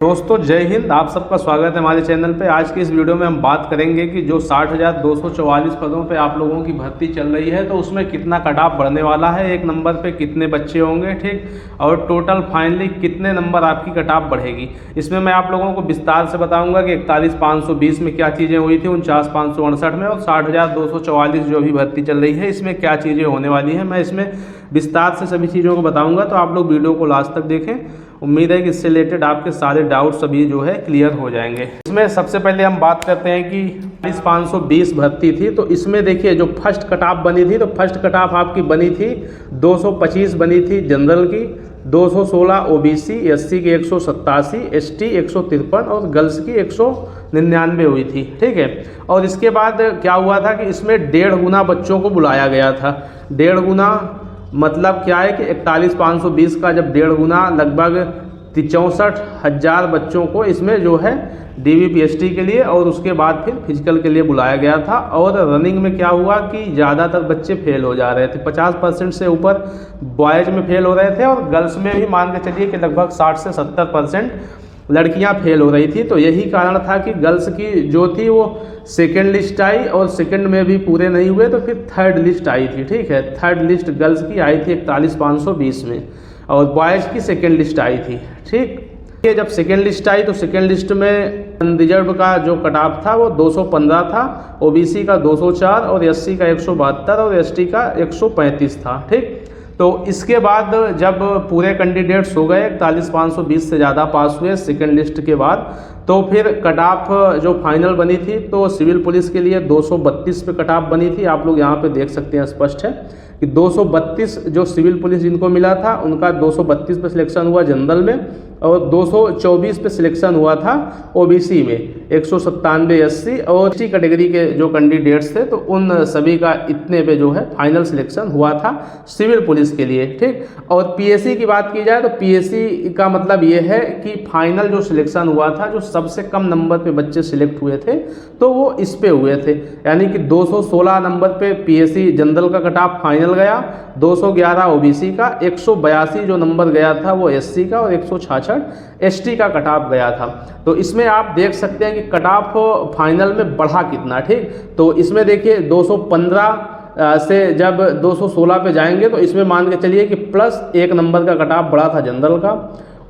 दोस्तों जय हिंद। आप सबका स्वागत है हमारे चैनल पे। आज की इस वीडियो में हम बात करेंगे कि जो 60,244 पदों पे आप लोगों की भर्ती चल रही है तो उसमें कितना कट ऑफ बढ़ने वाला है, एक नंबर पे कितने बच्चे होंगे, ठीक, और टोटल फाइनली कितने नंबर आपकी कट ऑफ बढ़ेगी। इसमें मैं आप लोगों को विस्तार से बताऊंगा कि 41,520 में क्या चीज़ें हुई थी, 49,568 में, और 60,244 जो अभी भर्ती चल रही है इसमें क्या चीज़ें होने वाली हैं। मैं इसमें विस्तार से सभी चीज़ों को बताऊँगा, तो आप लोग वीडियो को लास्ट तक देखें। उम्मीद है कि इससे रिलेटेड आपके सारे डाउट सभी जो है क्लियर हो जाएंगे। इसमें सबसे पहले हम बात करते हैं कि 4520 भर्ती थी, तो इसमें देखिए जो फर्स्ट कट ऑफ बनी थी, तो फर्स्ट कट ऑफ आपकी बनी थी 225 बनी थी जनरल की, 216 ओबीसी, एससी की 187, एसटी 153 और गर्ल्स की 199 हुई थी, ठीक है। और इसके बाद क्या हुआ था कि इसमें 1.5 गुना बच्चों को बुलाया गया था। 1.5 गुना मतलब क्या है कि 41,520 का जब 1.5 गुना लगभग 64,000 बच्चों को इसमें जो है डीवीपीएसटी के लिए और उसके बाद फिर फिजिकल के लिए बुलाया गया था। और रनिंग में क्या हुआ कि ज़्यादातर बच्चे फेल हो जा रहे थे, 50% से ऊपर बॉयज़ में फेल हो रहे थे और गर्ल्स में भी मान के चलिए कि लगभग 60 से 70% लड़कियां फेल हो रही थी। तो यही कारण था कि गर्ल्स की जो थी वो सेकेंड लिस्ट आई और सेकेंड में भी पूरे नहीं हुए तो फिर थर्ड लिस्ट आई थी, ठीक है। थर्ड लिस्ट गर्ल्स की आई थी 41,520 में और बॉयज़ की सेकेंड लिस्ट आई थी, ठीक। ये जब सेकेंड लिस्ट आई तो सेकेंड लिस्ट में अनरिजर्व का जो कट ऑफ था वो 215 था, ओबीसी का 204 और एससी का 172 और एसटी का 135 था, ठीक। तो इसके बाद जब पूरे कैंडिडेट्स हो गए 41,520 से ज़्यादा पास हुए सेकेंड लिस्ट के बाद, तो फिर कट ऑफ जो फाइनल बनी थी तो सिविल पुलिस के लिए 232 पे कट ऑफ बनी थी। आप लोग यहाँ पे देख सकते हैं, स्पष्ट है कि 232 जो सिविल पुलिस जिनको मिला था उनका 232 पे सिलेक्शन हुआ जनरल में और 224 पे सिलेक्शन हुआ था ओबीसी में, 197 एससी और एसटी कैटेगरी के जो कैंडिडेट्स थे तो उन सभी का इतने पे जो है फाइनल सिलेक्शन हुआ था सिविल पुलिस के लिए, ठीक। और पीएससी की बात की जाए तो पीएससी का मतलब ये है कि फाइनल जो सिलेक्शन हुआ था, जो सबसे कम नंबर पे बच्चे सिलेक्ट हुए थे तो वो इस पे हुए थे, यानी कि 216 नंबर पे पीएससी जनरल का कट ऑफ फाइनल गया, 211 ओबीसी का, 182 जो नंबर गया था वो एससी का और 166 एसटी का कट ऑफ गया था। तो इसमें आप देख सकते हैं कि कट ऑफ फाइनल में बढ़ा कितना, ठीक। तो इसमें देखिए 215 से जब 216 पे जाएंगे तो इसमें मान के चलिए कि प्लस 1 नंबर का कट ऑफ बढ़ा था जनरल का।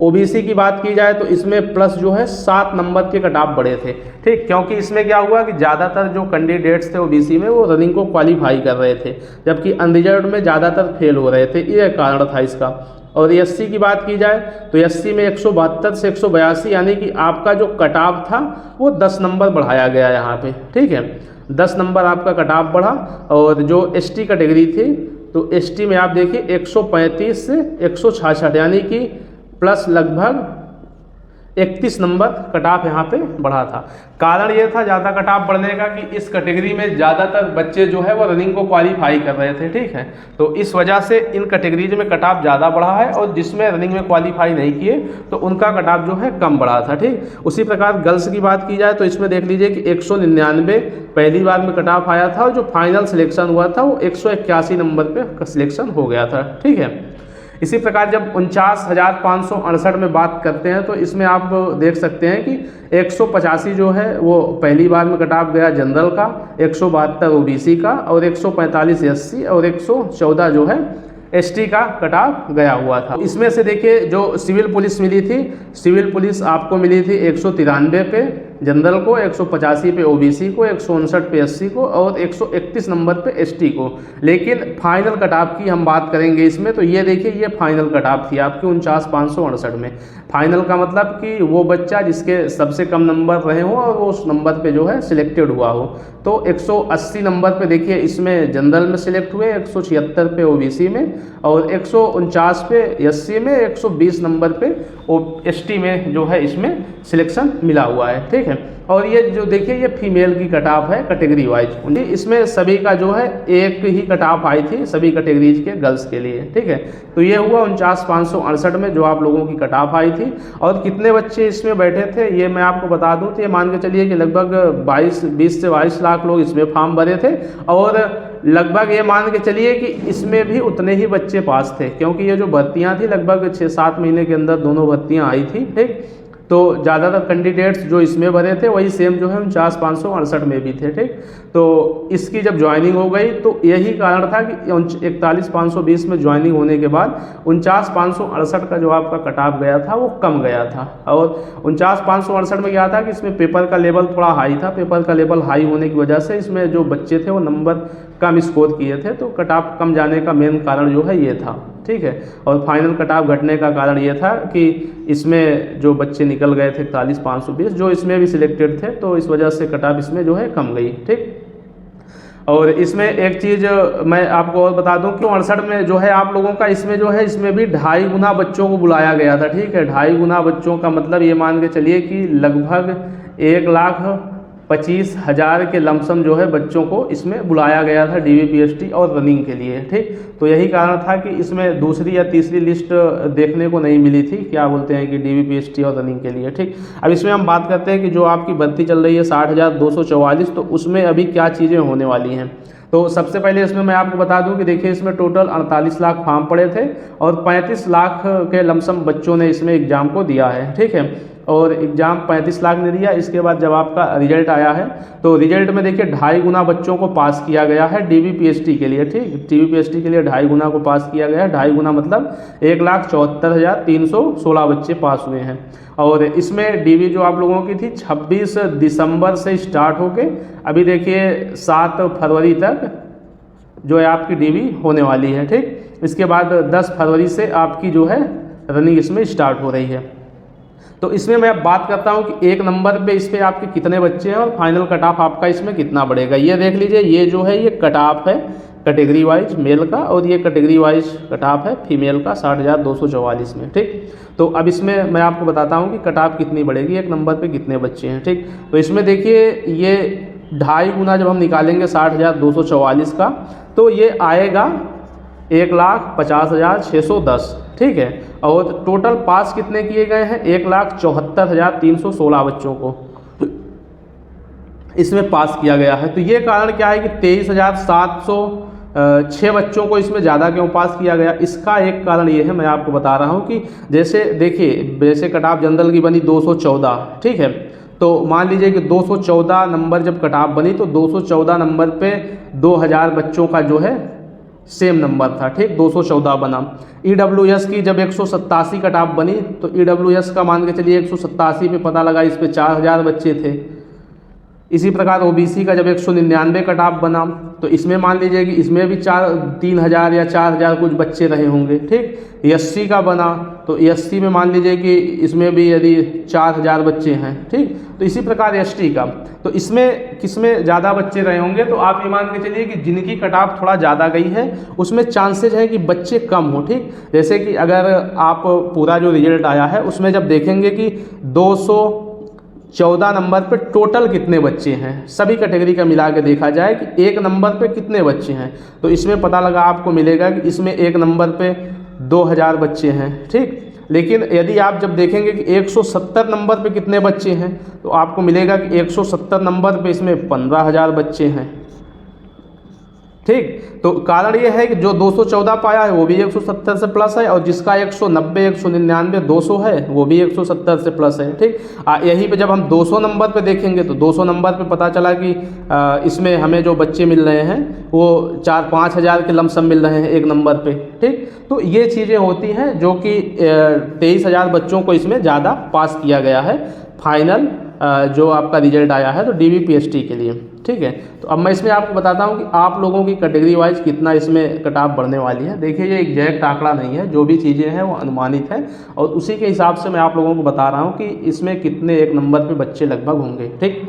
ओबीसी की बात की जाए तो इसमें प्लस जो है 7 नंबर के कट ऑफ बढ़े थे, ठीक। क्योंकि इसमें क्या हुआ कि ज़्यादातर जो कैंडिडेट्स थे ओबीसी में वो रनिंग को क्वालिफाई कर रहे थे, जबकि अनरिजर्व्ड में ज़्यादातर फेल हो रहे थे, ये कारण था इसका। और एससी की बात की जाए तो एससी में 172 से 182 यानी कि आपका जो कट ऑफ था वो 10 नंबर बढ़ाया गया यहाँ पे, ठीक है। 10 नंबर आपका कट ऑफ बढ़ा। और जो एसटी कैटेगरी थी तो एसटी में आप देखिए 135 से 166 यानी कि प्लस लगभग 31 नंबर कट ऑफ यहाँ पे बढ़ा था। कारण ये था ज़्यादा कट ऑफ बढ़ने का कि इस कैटेगरी में ज़्यादातर बच्चे जो है वो रनिंग को क्वालिफाई कर रहे थे, ठीक है। तो इस वजह से इन कैटेगरीज में कट ऑफ ज़्यादा बढ़ा है और जिसमें रनिंग में क्वालिफाई नहीं किए तो उनका कट ऑफ जो है कम बढ़ा था, ठीक। उसी प्रकार गर्ल्स की बात की जाए तो इसमें देख लीजिए कि 199 पहली बार में कट ऑफ आया था और जो फाइनल सिलेक्शन हुआ था वो 181 नंबर पर सिलेक्शन हो गया था, ठीक है। इसी प्रकार जब 49,568 में बात करते हैं तो इसमें आप देख सकते हैं कि 185 जो है वो पहली बार में कट ऑफ गया जनरल का, 172 ओबीसी का और 145 एससी और 114 जो है एसटी का कट ऑफ गया हुआ था। इसमें से देखिए जो सिविल पुलिस मिली थी, सिविल पुलिस आपको मिली थी 193 पे जनरल को, 185 पे ओबीसी को, 159 पे एससी को और 131 नंबर पे एसटी को। लेकिन फाइनल कट ऑफ की हम बात करेंगे इसमें तो ये देखिए ये फाइनल कट ऑफ थी आपकी 49,568 में। फाइनल का मतलब कि वो बच्चा जिसके सबसे कम नंबर रहे हो और वो उस नंबर पे जो है सिलेक्टेड हुआ हो। तो 180 नंबर पे देखिए इसमें जनरल में सिलेक्ट हुए, 176 पे ओबीसी में और 149 पे एससी में, 120 नंबर पे एसटी में जो है इसमें सिलेक्शन मिला हुआ है, ठीक है। और ये जो देखिए ये फीमेल की कट ऑफ है कैटेगरी वाइज, इसमें सभी का जो है एक ही कट ऑफ आई थी सभी कैटेगरीज के गर्ल्स के लिए, ठीक है। तो ये हुआ 49,568 में जो आप लोगों की कट ऑफ आई थी। और कितने बच्चे इसमें बैठे थे ये मैं आपको बता दूं तो ये मान के चलिए कि लगभग 20 से 22 लाख लोग इसमें फॉर्म भरे थे और लगभग ये मान के चलिए कि इसमें भी उतने ही बच्चे पास थे, क्योंकि ये जो भर्तियां थी लगभग 6-7 महीने के अंदर दोनों भर्तियां आई थी, ठीक। तो ज़्यादातर कैंडिडेट्स जो इसमें भरे थे वही सेम जो है 49,568 में भी थे। ठीक, तो इसकी जब ज्वाइनिंग हो गई तो यही कारण था कि 41,520 में ज्वाइनिंग होने के बाद 49,568 का जो आपका कट ऑफ गया था वो कम गया था। और 49,568 में क्या था कि इसमें पेपर का लेवल थोड़ा हाई था। पेपर का लेवल हाई होने की वजह से इसमें जो बच्चे थे वो नंबर कम स्कोर किए थे, तो कट ऑफ कम जाने का मेन कारण जो है ये था। ठीक है, और फाइनल कट ऑफ घटने का कारण ये था कि इसमें जो बच्चे निकल गए थे 41,520 जो इसमें भी सिलेक्टेड थे, तो इस वजह से कट ऑफ इसमें जो है कम गई। ठीक, और इसमें एक चीज़ मैं आपको और बता दूं कि 68 में जो है आप लोगों का इसमें जो है इसमें भी 2.5 गुना बच्चों को बुलाया गया था। ठीक है, 2.5 गुना बच्चों का मतलब ये मान के चलिए कि लगभग 1,25,000 के लमसम जो है बच्चों को इसमें बुलाया गया था DVPST और रनिंग के लिए। ठीक, तो यही कारण था कि इसमें दूसरी या तीसरी लिस्ट देखने को नहीं मिली थी, क्या बोलते हैं कि DVPST और रनिंग के लिए। ठीक, अब इसमें हम बात करते हैं कि जो आपकी भर्ती चल रही है 60,244, तो उसमें अभी क्या चीज़ें होने वाली हैं। तो सबसे पहले इसमें मैं आपको बता दूं कि देखिए इसमें टोटल 48 लाख फॉर्म पड़े थे और 35 लाख के लमसम बच्चों ने इसमें एग्ज़ाम को दिया है। ठीक है, और एग्ज़ाम 35 लाख ने दिया। इसके बाद जब आपका रिजल्ट आया है तो रिजल्ट में देखिए 2.5 गुना बच्चों को पास किया गया है DVPST के लिए। ठीक, DVPST के लिए 2.5 गुना को पास किया गया है। 2.5 गुना मतलब 1,74,316 बच्चे पास हुए हैं। और इसमें DV जो आप लोगों की थी 26 दिसंबर से स्टार्ट होके अभी देखिए 7 फरवरी तक जो है आपकी DV होने वाली है। ठीक, इसके बाद 10 फरवरी से आपकी जो है रनिंग इसमें स्टार्ट हो रही है। तो इसमें मैं अब बात करता हूं कि 1 नंबर पे इस पर आपके कितने बच्चे हैं और फाइनल कट ऑफ आपका इसमें कितना बढ़ेगा। ये देख लीजिए, ये जो है ये कट ऑफ है कैटेगरी वाइज मेल का, और ये कैटेगरी वाइज कट ऑफ है फीमेल का 60,244 में। ठीक, तो अब इसमें मैं आपको बताता हूँ कि कट ऑफ कितनी बढ़ेगी, 1 नंबर पे कितने बच्चे हैं। ठीक, तो इसमें देखिए ये 2.5 गुना जब हम निकालेंगे 60,244 का तो ये आएगा 1,50,610। ठीक है, और टोटल पास कितने किए गए हैं 1,74,316 बच्चों को इसमें पास किया गया है। तो ये कारण क्या है कि 23,706 बच्चों को इसमें ज़्यादा क्यों पास किया गया, इसका एक कारण ये है, मैं आपको बता रहा हूँ कि जैसे देखिए जैसे कट ऑफ जनरल की बनी 214। ठीक है, तो मान लीजिए कि 214 नंबर जब कट ऑफ बनी तो 214 नंबर पे 2,000 बच्चों का जो है सेम नंबर था। ठीक, 214 बना। EWS की जब 187 कट ऑफ बनी तो EWS का मान के चलिए 187 पे पता लगा इस पे 4,000 बच्चे थे। इसी प्रकार OBC का जब 199 कट ऑफ बना तो इसमें मान लीजिए कि इसमें भी 3,000 या 4,000 कुछ बच्चे रहे होंगे। ठीक, SC का बना तो SC में मान लीजिए कि इसमें भी यदि 4,000 बच्चे हैं। ठीक, तो इसी प्रकार ST का, तो इसमें किसमें ज़्यादा बच्चे रहे होंगे, तो आप ये मान के चलिए कि जिनकी कट ऑफ थोड़ा ज़्यादा गई है उसमें चांसेज है कि बच्चे कम हो। ठीक, जैसे कि अगर आप पूरा जो रिजल्ट आया है उसमें जब देखेंगे कि 214 नंबर पे टोटल कितने बच्चे हैं, सभी कैटेगरी का मिला के देखा जाए कि 1 नंबर पे कितने बच्चे हैं, तो इसमें पता लगा आपको मिलेगा कि इसमें 1 नंबर पे 2,000 बच्चे हैं। ठीक, लेकिन यदि आप जब देखेंगे कि 170 नंबर पे कितने बच्चे हैं तो आपको मिलेगा कि 170 नंबर पे इसमें 15,000 बच्चे हैं। ठीक, तो कारण ये है कि जो 214 पाया है वो भी 170 से प्लस है, और जिसका 190, 199, 200 है वो भी 170 से प्लस है। ठीक, यहीं पे जब हम 200 नंबर पे देखेंगे तो 200 नंबर पे पता चला कि इसमें हमें जो बच्चे मिल रहे हैं वो 4-5 हज़ार के लमसम मिल रहे हैं 1 नंबर पे। ठीक, तो ये चीज़ें होती हैं जो कि 23,000 बच्चों को इसमें ज़्यादा पास किया गया है फाइनल जो आपका रिजल्ट आया है तो DVPST के लिए। ठीक है, तो अब मैं इसमें आपको बताता हूँ कि आप लोगों की कैटेगरी वाइज कितना इसमें कट ऑफ बढ़ने वाली है। देखिए ये एग्जैक्ट आंकड़ा नहीं है, जो भी चीज़ें हैं वो अनुमानित है और उसी के हिसाब से मैं आप लोगों को बता रहा हूँ कि इसमें कितने 1 नंबर पे बच्चे लगभग होंगे। ठीक,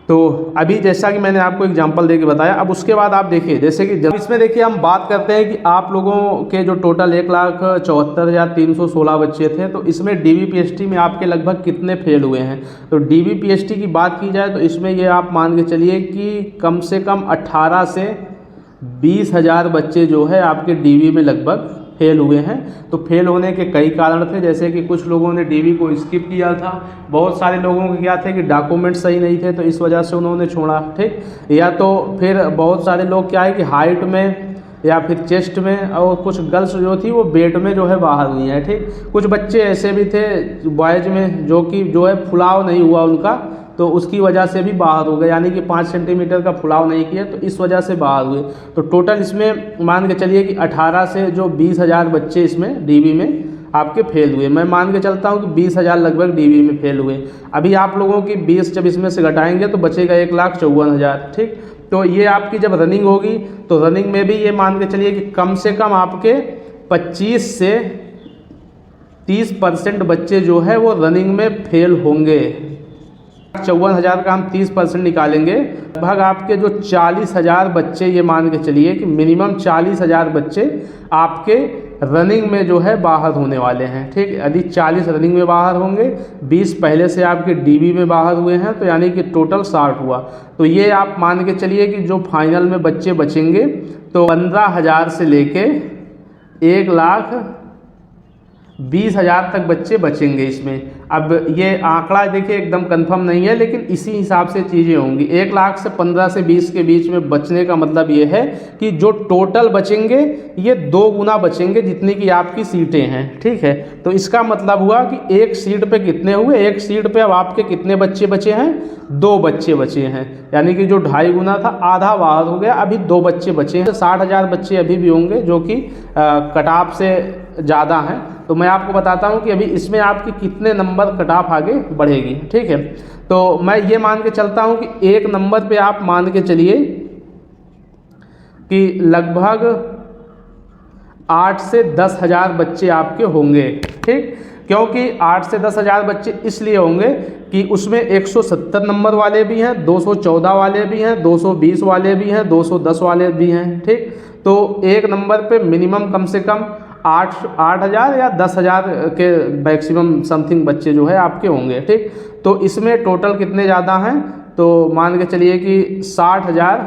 तो अभी जैसा कि मैंने आपको एग्जांपल देके बताया, अब उसके बाद आप देखिए जैसे कि जब इसमें देखिए हम बात करते हैं कि आप लोगों के जो टोटल 1,74,316 बच्चे थे तो इसमें DVPST में आपके लगभग कितने फेल हुए हैं। तो DVPST की बात की जाए तो इसमें ये आप मान के चलिए कि कम से कम 18 से 20,000 बच्चे जो है आपके DV में लगभग फेल हुए हैं। तो फेल होने के कई कारण थे, जैसे कि कुछ लोगों ने DV को स्किप किया था, बहुत सारे लोगों के क्या थे कि डॉक्यूमेंट सही नहीं थे तो इस वजह से उन्होंने छोड़ा। ठीक, या तो फिर बहुत सारे लोग क्या है कि हाइट में या फिर चेस्ट में, और कुछ गर्ल्स जो थी वो वेट में जो है बाहर हुई हैं। ठीक, कुछ बच्चे ऐसे भी थे बॉयज़ में जो है फुलाव नहीं हुआ उनका, तो उसकी वजह से भी बाहर हो गए, यानी कि 5 सेंटीमीटर का फुलाव नहीं किया तो इस वजह से बाहर हुए। तो टोटल इसमें मान के चलिए कि 18 से जो 20,000 बच्चे इसमें डीबी में आपके फेल हुए। मैं मान के चलता हूँ कि 20,000 लगभग डीबी में फेल हुए। अभी आप लोगों की 20 जब इसमें से घटाएंगे तो बचेगा 1,54,000। ठीक, तो ये आपकी जब रनिंग होगी तो रनिंग में भी ये मान के चलिए कि कम से कम आपके 25 से 30% बच्चे जो है वो रनिंग में फेल होंगे। 54,000 का हम 30% निकालेंगे, लगभग आपके जो 40,000 बच्चे, ये मान के चलिए कि मिनिमम 40,000 बच्चे आपके रनिंग में जो है बाहर होने वाले हैं। ठीक, यदि 40 रनिंग में बाहर होंगे, 20 पहले से आपके डीबी में बाहर हुए हैं, तो यानी कि टोटल 60 हुआ। तो ये आप मान के चलिए कि जो फाइनल में बच्चे बचेंगे तो 15,000 से लेके 1,20,000 तक बच्चे बचेंगे इसमें। अब ये आंकड़ा देखिए एकदम कंफर्म नहीं है, लेकिन इसी हिसाब से चीज़ें होंगी। 1 लाख से 15 से 20 के बीच में बचने का मतलब ये है कि जो टोटल बचेंगे ये 2 गुना बचेंगे जितनी की आपकी सीटें हैं। ठीक है, तो इसका मतलब हुआ कि एक सीट पे कितने हुए, एक सीट पे अब आपके कितने बच्चे बचे हैं, 2 बच्चे बचे हैं, यानी कि जो 2.5 गुना था आधा बाहर हो गया, अभी 2 बच्चे बचे हैं। 60,000 बच्चे अभी भी होंगे जो कि कट ऑफ से ज़्यादा हैं। तो मैं आपको बताता हूं कि अभी इसमें आपकी कितने नंबर कट ऑफ आगे बढ़ेगी। ठीक है, तो मैं ये मान के चलता हूं कि 1 नंबर पे आप मान के चलिए कि लगभग 8 से 10,000 बच्चे आपके होंगे। ठीक, क्योंकि 8 से 10,000 बच्चे इसलिए होंगे कि उसमें 170 नंबर वाले भी हैं, 214 वाले भी हैं, 220 वाले भी हैं, 210 वाले भी हैं। ठीक, तो 1 नंबर पे मिनिमम कम से कम 8,000 या 10,000 के मैक्सिमम समथिंग बच्चे जो है आपके होंगे। ठीक, तो इसमें टोटल कितने ज़्यादा हैं, तो मान के चलिए कि 60,000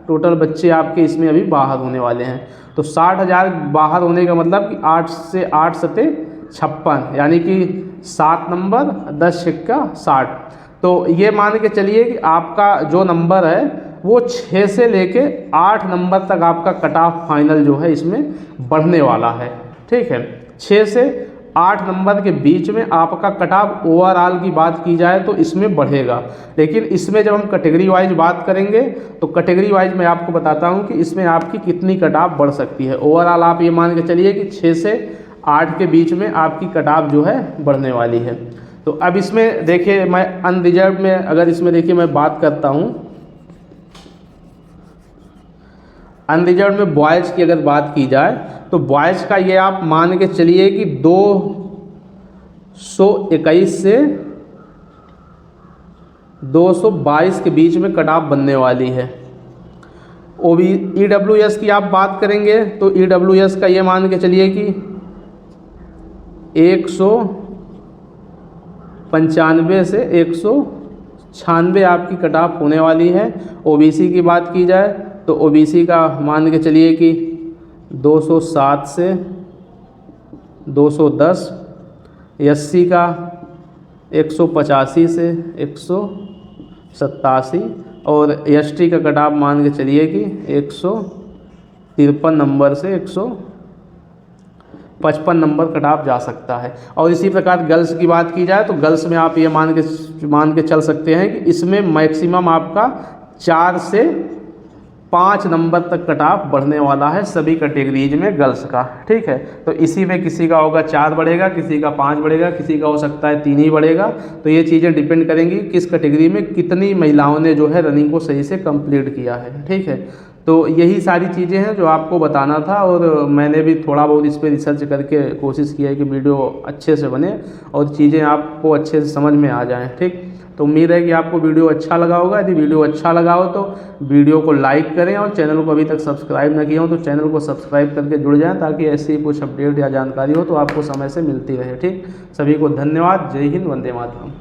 टोटल बच्चे आपके इसमें अभी बाहर होने वाले हैं। तो 60,000 बाहर होने का मतलब कि 8 से 8 सते 56, यानी कि 7 नंबर 10 सिक्का 60। तो ये मान के चलिए कि आपका जो नंबर है वो 6 से लेके 8 नंबर तक आपका कट ऑफ फाइनल जो है इसमें बढ़ने वाला है। ठीक है, 6 से 8 नंबर के बीच में आपका कट ऑफ ओवरऑल की बात की जाए तो इसमें बढ़ेगा। लेकिन इसमें जब हम कैटेगरी वाइज बात करेंगे तो कैटेगरी वाइज मैं आपको बताता हूं कि इसमें आपकी कितनी कट ऑफ बढ़ सकती है। ओवरऑल आप ये मान के चलिए कि 6 से 8 के बीच में आपकी कट ऑफ जो है बढ़ने वाली है। तो अब इसमें देखिए मैं अनरिजर्व में, अगर इसमें देखिए मैं बात करता हूँ अनरिजर्व में बॉयज़ की अगर बात की जाए तो बॉयज़ का ये आप मान के चलिए कि 221 से 222 के बीच में कट ऑफ बनने वाली है। EWS की आप बात करेंगे तो EWS का ये मान के चलिए कि 195 से 196 आपकी कट ऑफ होने वाली है। OBC की बात की जाए तो OBC का मान के चलिए कि 207 से 210, SC का 185 से 187 और ST का कट ऑफ मान के चलिए कि 153 नंबर से 155 नंबर कट ऑफ जा सकता है। और इसी प्रकार गर्ल्स की बात की जाए तो गर्ल्स में आप ये मान के चल सकते हैं कि इसमें मैक्सिमम आपका 4 से 5 नंबर तक कट ऑफ बढ़ने वाला है सभी कैटेगरीज में गर्ल्स का। ठीक है, तो इसी में किसी का होगा 4 बढ़ेगा, किसी का 5 बढ़ेगा, किसी का हो सकता है 3 ही बढ़ेगा। तो ये चीज़ें डिपेंड करेंगी किस कैटेगरी में कितनी महिलाओं ने जो है रनिंग को सही से कंप्लीट किया है। ठीक है, तो यही सारी चीज़ें हैं जो आपको बताना था और मैंने भी थोड़ा बहुत इस पर रिसर्च करके कोशिश किया है कि वीडियो अच्छे से बने और चीज़ें आपको अच्छे से समझ में आ जाएँ। ठीक, तो उम्मीद है कि आपको वीडियो अच्छा लगा होगा। यदि वीडियो अच्छा लगा हो तो वीडियो को लाइक करें और चैनल को अभी तक सब्सक्राइब न किया हो तो चैनल को सब्सक्राइब करके जुड़ जाएं ताकि ऐसी कुछ अपडेट या जानकारी हो तो आपको समय से मिलती रहे। ठीक, सभी को धन्यवाद। जय हिंद, वंदे मातरम।